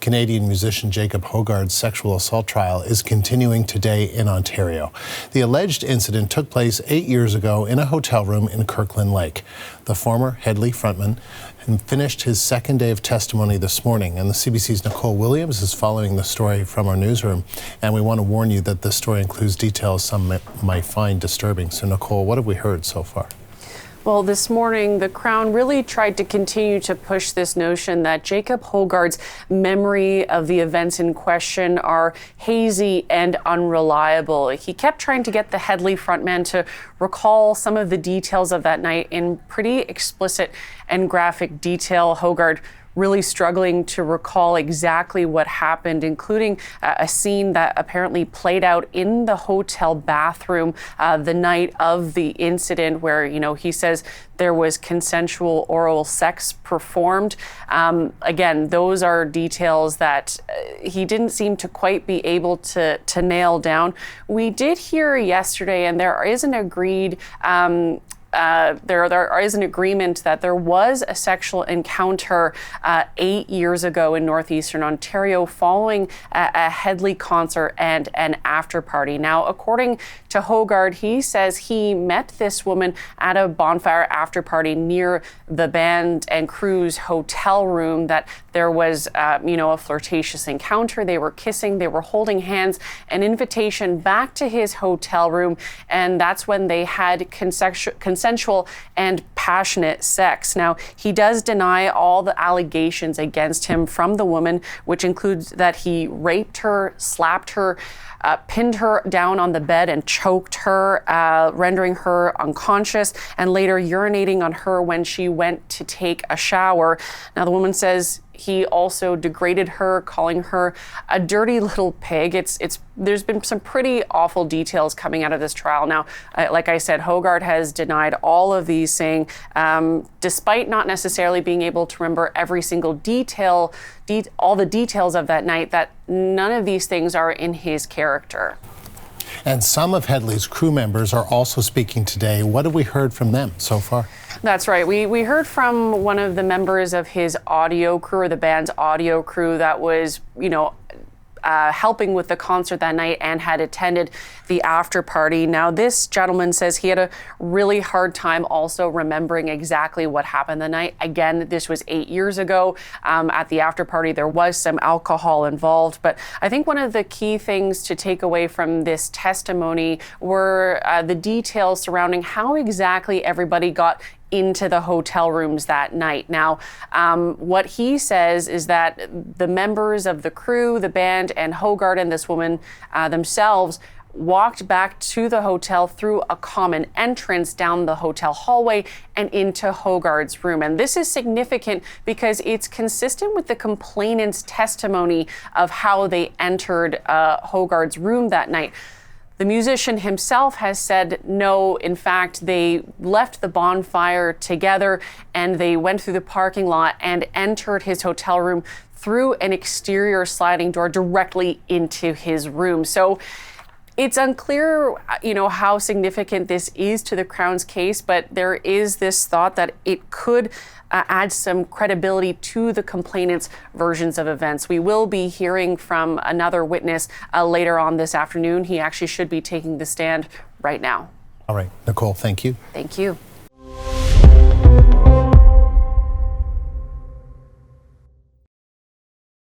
Canadian musician Jacob Hoggard's sexual assault trial is continuing today in Ontario. The alleged incident took place 8 years ago in a hotel room in Kirkland Lake. The former Hedley frontman finished his second day of testimony this morning, and the CBC's Nicole Williams is following the story from our newsroom, and we want to warn you that this story includes details some might find disturbing. So Nicole, what have we heard so far? Well, this morning, the Crown really tried to continue to push this notion that Jacob Hoggard's memory of the events in question are hazy and unreliable. He kept trying to get the Hedley frontman to recall some of the details of that night in pretty explicit and graphic detail. Hoggard really struggling to recall exactly what happened, including a scene that apparently played out in the hotel bathroom the night of the incident where, he says there was consensual oral sex performed. Again, those are details that he didn't seem to quite be able to nail down. We did hear yesterday, and there is an agreed there is an agreement that there was a sexual encounter 8 years ago in northeastern Ontario following a Hedley concert and an after party. Now, according to Hoggard, he says he met this woman at a bonfire after party near the band and crew's hotel room, that there was, a flirtatious encounter. They were kissing, they were holding hands, an invitation back to his hotel room, and that's when they had consensual and passionate sex. Now, he does deny all the allegations against him from the woman, which includes that he raped her, slapped her, pinned her down on the bed and choked her, rendering her unconscious, and later urinating on her when she went to take a shower. Now, the woman says he also degraded her, calling her a dirty little pig. There's been some pretty awful details coming out of this trial. Now, like I said, Hoggard has denied all of these, saying, despite not necessarily being able to remember every single detail, all the details of that night, that none of these things are in his character. And some of Hedley's crew members are also speaking today. What have we heard from them so far? That's right. We heard from one of the members of his audio crew, or the band's audio crew, that was, helping with the concert that night and had attended the after party. Now, this gentleman says he had a really hard time also remembering exactly what happened the night. Again, this was 8 years ago. At the after party, there was some alcohol involved. But I think one of the key things to take away from this testimony were the details surrounding how exactly everybody got into the hotel rooms that night. Now, what he says is that the members of the crew, the band, and Hoggard and this woman themselves walked back to the hotel through a common entrance down the hotel hallway and into Hoggard's room. And this is significant because it's consistent with the complainant's testimony of how they entered Hoggard's room that night. The musician himself has said no, in fact, they left the bonfire together and they went through the parking lot and entered his hotel room through an exterior sliding door directly into his room. So it's unclear, how significant this is to the Crown's case, but there is this thought that it could add some credibility to the complainant's versions of events. We will be hearing from another witness later on this afternoon. He actually should be taking the stand right now. All right, Nicole, thank you. Thank you.